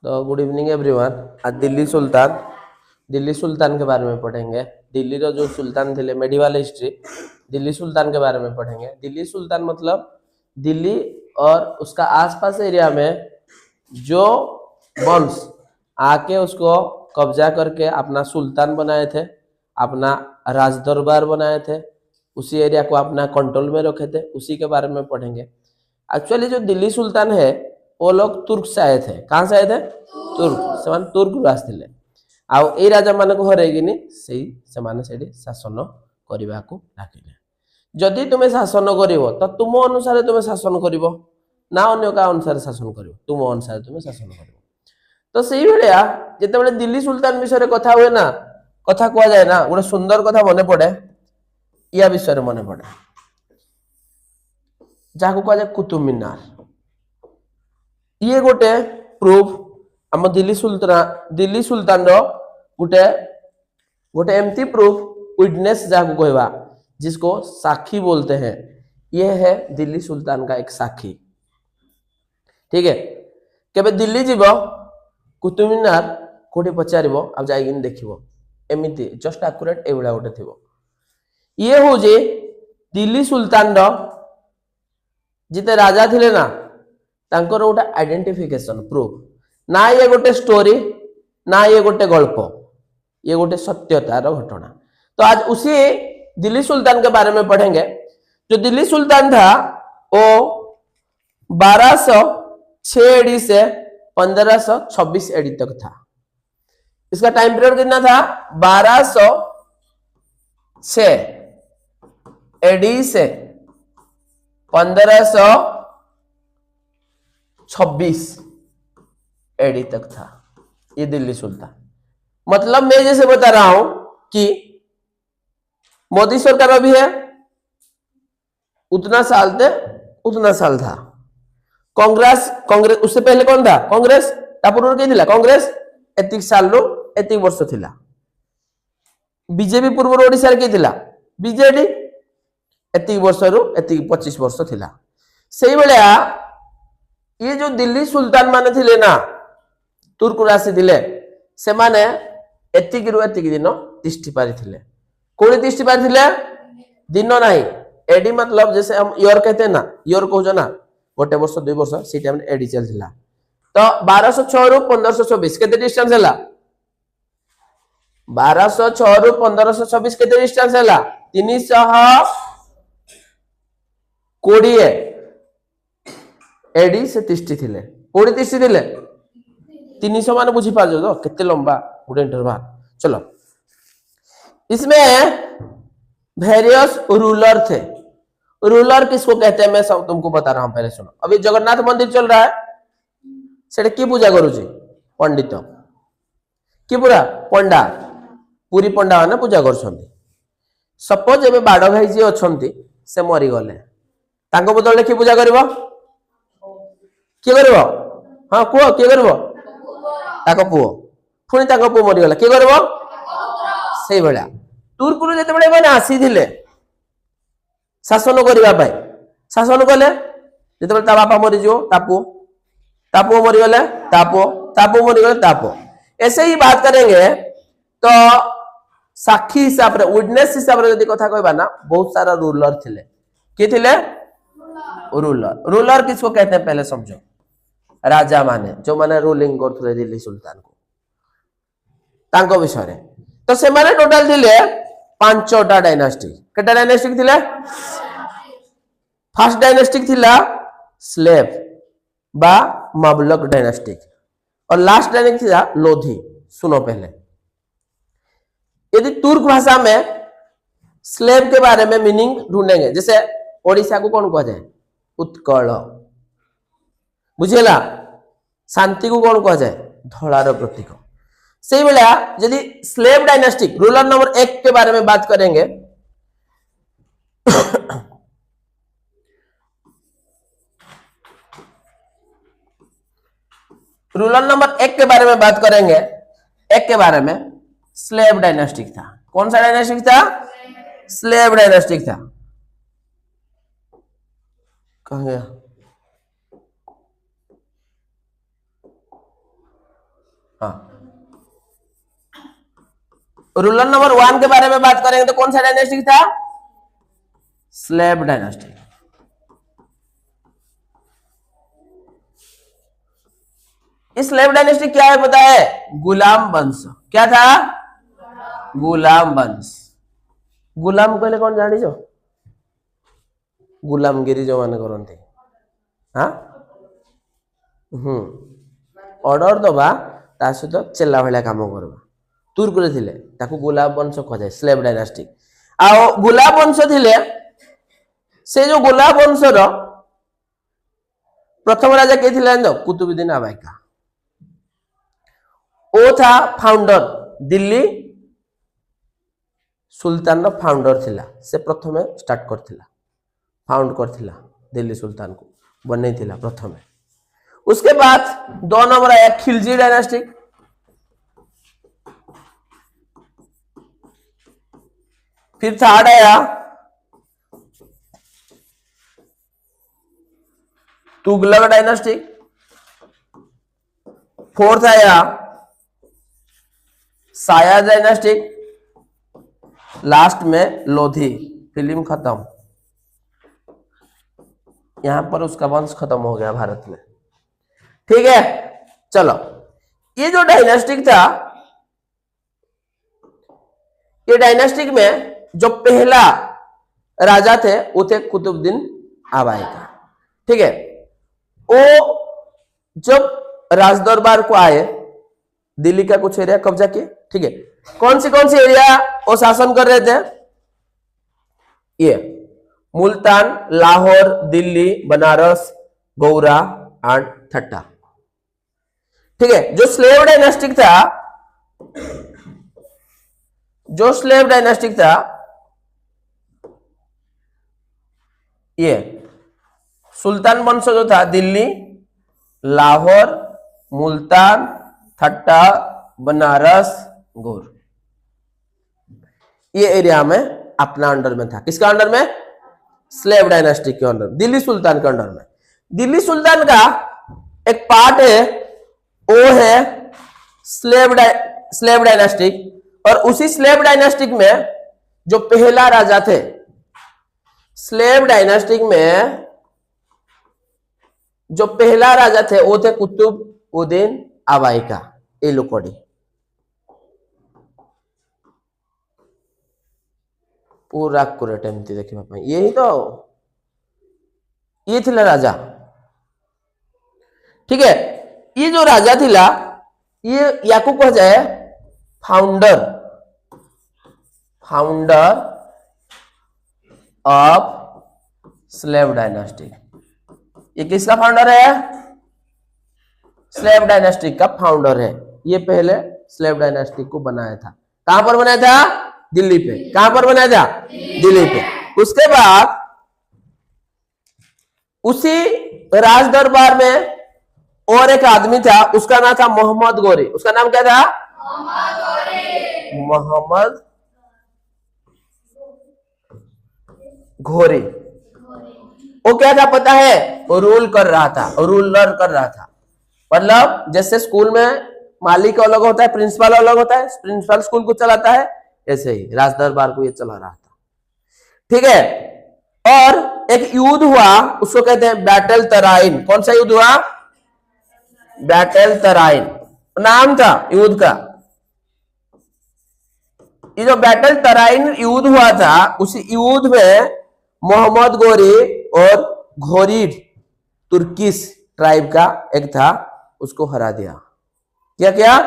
तो good evening everyone. आज दिल्ली सुल्तान के बारे में पढ़ेंगे। दिल्ली रो जो सुल्तान थे मेडिवल हिस्ट्री दिल्ली सुल्तान के बारे में पढ़ेंगे। दिल्ली सुल्तान मतलब दिल्ली और उसका आसपास एरिया में जो वंश आके उसको कब्जा करके अपना सुल्तान बनाए थे, अपना राज दरबार बनाए थे, उसी एरिया को अपना कंट्रोल में रखे थे, उसी के बारे में पढ़ेंगे। एक्चुअली जो दिल्ली सुल्तान है वो लोग तुर्क से आए थे। कहाँ से आए थे? तुर्क। से तुर्क आसते आउ ए राजा मान को हरैकिनी से शासन करने को डाकिले। जदि तुम्हें शासन करिवो तो तुम अनुसार तुम्हें शासन करिवो ना अन्य का अनुसार शासन करिवो, तुम अनुसार तुम्हें शासन करिवो। तो सेही भलिया जेतेबेले दिल्ली सुल्तान विषय कथा हुए ना, कथा कह जाए ना, गोटे सुंदर कथा मन पड़े या विषय मन पड़े जहाँ को कह जाए कुतुब मीनार। ये गोटे प्रूफ आम दिल्ली सुल्तान रो गोटे गोटे एमती प्रूफ विटनेस जहाँ को कहवा, जिसको साक्षी बोलते हैं। यह है दिल्ली सुल्तान का एक साक्षी। ठीक है, केबे दिल्ली जीव कुतुब मीनार कोठी पचारिबो अब जाइकिन देखिबो, एमिति जस्ट एक्यूरेट ए भला गोटे थिबो। ये हो जे दिल्ली सुल्तान रो जिते राजा थिले ना, तांकर गोटे आइडेंटिफिकेशन प्रूफ ना। ये गोटे स्टोरी ना ये गोटे गल्प, ये गोटे सत्यतार घटना। तो आज उसी दिल्ली सुल्तान के बारे में पढ़ेंगे। जो दिल्ली सुल्तान था वो 1206 एडी से 1526 एडी तक था। इसका टाइम पीरियड कितना था? 1206 एडी से 1526 एडी तक था ये दिल्ली सुल्तान। मतलब मैं जैसे बता रहा हूं कि मोदी सरकार अभी है उतना साल था। कांग्रेस उससे पहले कौन था? कांग्रेस। तापूर्व के थिला कांग्रेस एतिक साल रो एतिक वर्ष थिला। बीजेपी पूर्व ओडिसा रे के थिला बीजेडी एतिक वर्ष रो एतिक 25 वर्ष थिला। सेही बेलिया ये जो दिल्ली सुल्तान माने थिले ना, तुर्क राशि थिले, से माने एतिक रु एतिक दिन तिष्ठि पारि थिले। कोड़ी तिष्ठि पारि थिले? दिन नहीं। एडी मतलब जैसे हम ईयर कहते हैं ना, ईयर कहजो ना, गोटे वर्ष 2 वर्ष सी टाइम एडी चलथिला। तो 1206 रु 1526 केते डिस्टेंस हैला? 1206 रु 1526 केते डिस्टेंस हैला? 320 एडी से तिष्ठि थिले। कोड़ी तिष्ठि थिले? 300 मान बुझी पाजो तो कितने लंबा गोटे इंटरवल। चलो, इसमें वेरियस रूलर थे। रूलर किसको कहते हैं मैं सब तुमको बता रहा हूं, पहले सुनो। अभी जगन्नाथ मंदिर चल रहा है, सेटा की पूजा करूची? पंडित कि पूरा पंडा, पूरी पंडा माने पूजा करछंती। सपोज एबे बाड़ भाई जी अछंती, से मरी गले, तांको बदले की पूजा करबो? की करबो? हां को की करबो? ताको पुओ। पुणी ताको पुओ मरी गला, की करबो? सेही भला तुर्करु जेते बळे माने आसी थिले शासन करबा पाई, शासन कले। जेते बळे ता बापा मरी जो तापो मरी गले, तापो मरी गले, तापो। ऐसे ही बात करेंगे तो साक्षी हिसाब रे, विटनेस हिसाब रे यदि कथा कहबा ना, बहुत सारा रूलर थिले। के थिले? रूलर किसको कहते हैं पहले समझो। राजा माने जो माने रूलिंग करथुले दिल्ली सुल्तान को, तांको विषय रे। तो से माने टोटल थिले 5टा डायनास्टी। केटा डायनास्टी थिले? फर्स्ट डायनास्टिक थिला स्लेव बा मबलक डायनास्टिक, और लास्ट डायनास्टिक थिला लोधी। सुनो पहले, यदि तुर्क भाषा में स्लेव के बारे में मीनिंग ढूंढेंगे, जैसे ओडिशा को कौन कहा जाए? उत्कल। बुझेला? शांति को कौन कहा जाए? धड़ार प्रतीक। सही बोला। यदि स्लेव डायनास्टिक रूलर नंबर 1 के बारे में बात करेंगे रूलर नंबर 1 के बारे में बात करेंगे, 1 के बारे में स्लेव डायनास्टिक था। कौन सा डायनास्टिक था? स्लेव डायनास्टिक था। कहां गया? हाँ, रूलर नंबर 1 के बारे में बात करेंगे तो कौन सा डायनेस्टिक था? Slave dynasty. इस स्लेव डायनेस्टी क्या है पता है? गुलाम वंश। क्या था? गुलाम वंश। गुलाम कहले कौन जानी जो? गुलामगिरी जो माने करते। हाँ, ऑर्डर दबा ता सहित चेला भाया काम करवा तुर्क रे थिले ताकू गुलाम वंश कह स्लेव डायनेस्टी। आ गुलाम वंश थिले से जो गुलाम वंश रो प्रथम राजा के थिले जानो? कुतुबुद्दीन आवाइका। ओ था फाउंडर, दिल्ली सुल्तान रो फाउंडर थिला। से प्रथम स्टार्ट करथिला, फाउंड करथिला दिल्ली सुल्तान को बनै थिला प्रथम। उसके बाद 2 नंबर आया खिलजी डायनेस्टी। फिर थर्ड आया तुगलक डायनेस्टी। फोर्थ आया शाया डायनेस्टी। लास्ट में लोधी। फिल्म खत्म। यहां पर उसका वंश खत्म हो गया भारत में। ठीक है, चलो ये जो डायनेस्टिक था, ये डायनेस्टिक में जो पहला राजा थे वो थे कुतुबुद्दीन आवाइका। ठीक है, वो जब राजदरबार को आए दिल्ली का कुछ एरिया कब्जा किए। ठीक है, कौन सी एरिया वो शासन कर रहे थे? ये मुल्तान, लाहौर, दिल्ली, बनारस, गौरा एंड ठट्टा। ठीक है, जो स्लेव डायनेस्टिक था, ये सुल्तान वंश जो था दिल्ली, लाहौर, मुल्तान, ठट्टा, बनारस, गौर, ये एरिया में अपना अंडर में था। किसका अंडर में? स्लेव डायनेस्टी के अंडर, दिल्ली सुल्तान के अंडर में। दिल्ली सुल्तान का एक पार्ट है वो है स्लेव डायनेस्टिक। और उसी स्लेव डायनेस्टिक में जो पहला राजा थे, स्लेव डायनेस्टिक में जो पहला राजा थे वो थे कुतुबुद्दीन आवाइका। ए लोकोडी पूरा कुरेट एमती देखिए बापा, यही तो ये थिला राजा। ठीक है, ये जो राजा थिला ये याकू कह जाए फाउंडर ऑफ स्लेव डायनेस्टी। ये किसका फाउंडर है? स्लेव डायनेस्टी का फाउंडर है। ये पहले स्लेव डायनेस्टी को बनाया था। कहां पर बनाया था? दिल्ली पे। कहां पर बनाया था? दिल्ली पे। उसके बाद उसी राज दरबार में और एक आदमी था, उसका नाम था मोहम्मद गोरी। उसका नाम क्या था? मोहम्मद घोरी। वो क्या था पता है? वो रूलर कर रहा था। मतलब जैसे स्कूल में मालिक अलग होता है, प्रिंसिपल अलग होता है, प्रिंसिपल स्कूल को चलाता है, ऐसे ही राज दरबार को ये चला रहा था। ठीक है, और एक युद्ध हुआ, उसको कहते हैं बैटल तराइन। कौन सा युद्ध हुआ? बैटल तराइन नाम था युद्ध का। ये जो बैटल तराइन युद्ध हुआ था, उसी युद्ध में मोहम्मद गोरी और घोरीड तुर्किश ट्राइब का एक था, उसको हरा दिया। क्या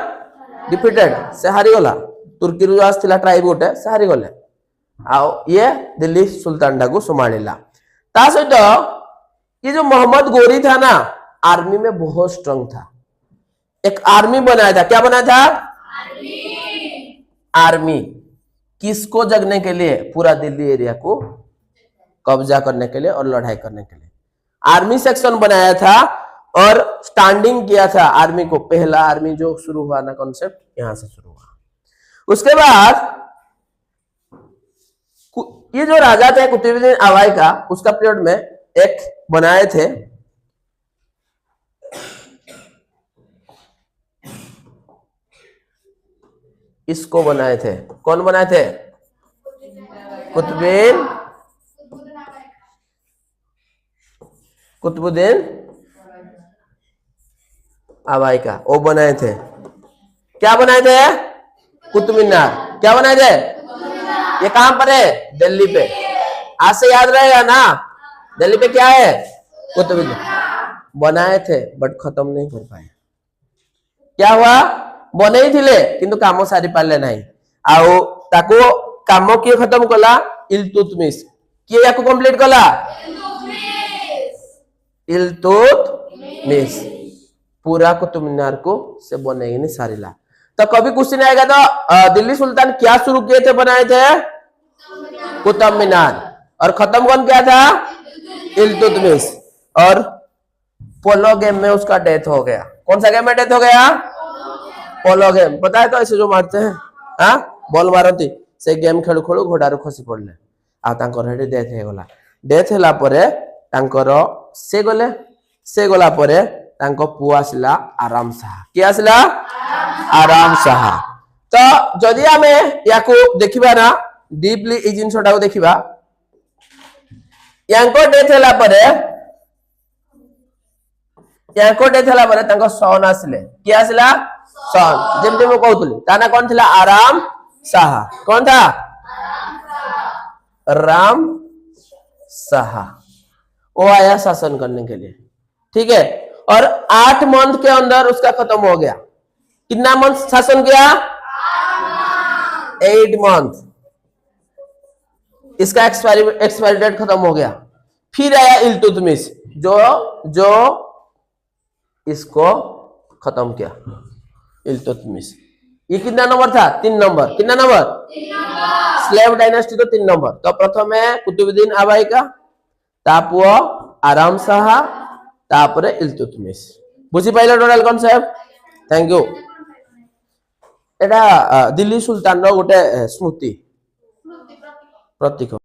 डिफीटेड से हारी गला। तुर्की जो आसला ट्राइब गोटे से हारी गले। आओ ये दिल्ली सुल्तान को संभाला। ता सहित ये जो मोहम्मद गोरी था ना, आर्मी में बहुत स्ट्रांग था। एक आर्मी बनाया था। क्या बनाया था? आर्मी किसको जगने के लिए? पूरा दिल्ली एरिया को कब्जा करने के लिए और लड़ाई करने के लिए आर्मी सेक्शन बनाया था और स्टैंडिंग किया था आर्मी को। पहला आर्मी जो शुरू हुआ ना कॉन्सेप्ट, यहां से शुरू हुआ। उसके बाद ये जो राजा थे कुतुबुद्दीन आवाइका, उसका पीरियड में एक बनाए थे इसको बनाए थे। कौन बनाए थे? कुतुबुद्दीन कुतुबुद्दीन आबाई का, वो बनाए थे। क्या बनाए थे? कुतुब मीनार। क्या बनाए थे? ये कहां पर है? दिल्ली पे। आज से याद रहेगा ना, दिल्ली पे क्या है? कुतुब मीनार। बनाए थे बट खत्म नहीं कर पाए। क्या हुआ? बने ही थिले किंतु काम सारी पाले नहीं। आउ ताको काम किए खत्म कला? इल्तुतमिश। किए याको कंप्लीट कला? इल्तुतमिश पूरा कुतुब मीनार को से बने ही नहीं सारिला। तो कभी क्वेश्चन आएगा तो दिल्ली सुल्तान क्या शुरू किए थे, बनाए थे? कुतुब मीनार। और खत्म कौन किया था? इल्तुतमिश। और पोलो गेम में उसका डेथ हो गया। कौन सा गेम में डेथ हो गया? पोलो गेम। पता है तो ऐसे जो मारते हैं, हाँ बॉल मारती से गेम खेलु खेलु घोड़ारू खसी पड़ले आ तांकर हेडी डेथ हे गला। डेथ होला परे तांकर से गले, से गला परे तांको पुओ आसिला आराम साहा। के आसिला? आराम साहा। तो जदि आमे याको देखिबा ना डीपली ए जिंसटा को देखिबा, यांको डेथ होला परे, यांको डेथ होला परे तांको सन आसिले। के आसिला? सन। जेमते मो कहउतली ताना कोन थिला? आराम साहा। कौन था? राम साहा। वो आया शासन करने के लिए, ठीक है। और 8 मंथ के अंदर उसका खत्म हो गया। कितना मंथ शासन किया? 8 मंथ। इसका एक्सपायरी डेट खत्म हो गया। फिर आया इल्तुतमिश जो इसको खत्म किया। इल्तुतमिश ये कितना नंबर था? 3 नंबर। कितना नंबर? 3 नंबर। स्लेव डायनेस्टी तो 3 नंबर। तो प्रथम है कुतुबुद्दीन आबाई का, तापुओ आराम साहा, तापरे इल्तुतमिश। बुझी पाइले टोटल कॉन्सेप्ट? Thank you. एटा दिल्ली सुल्तान रो गोटे स्मृति प्रतीक।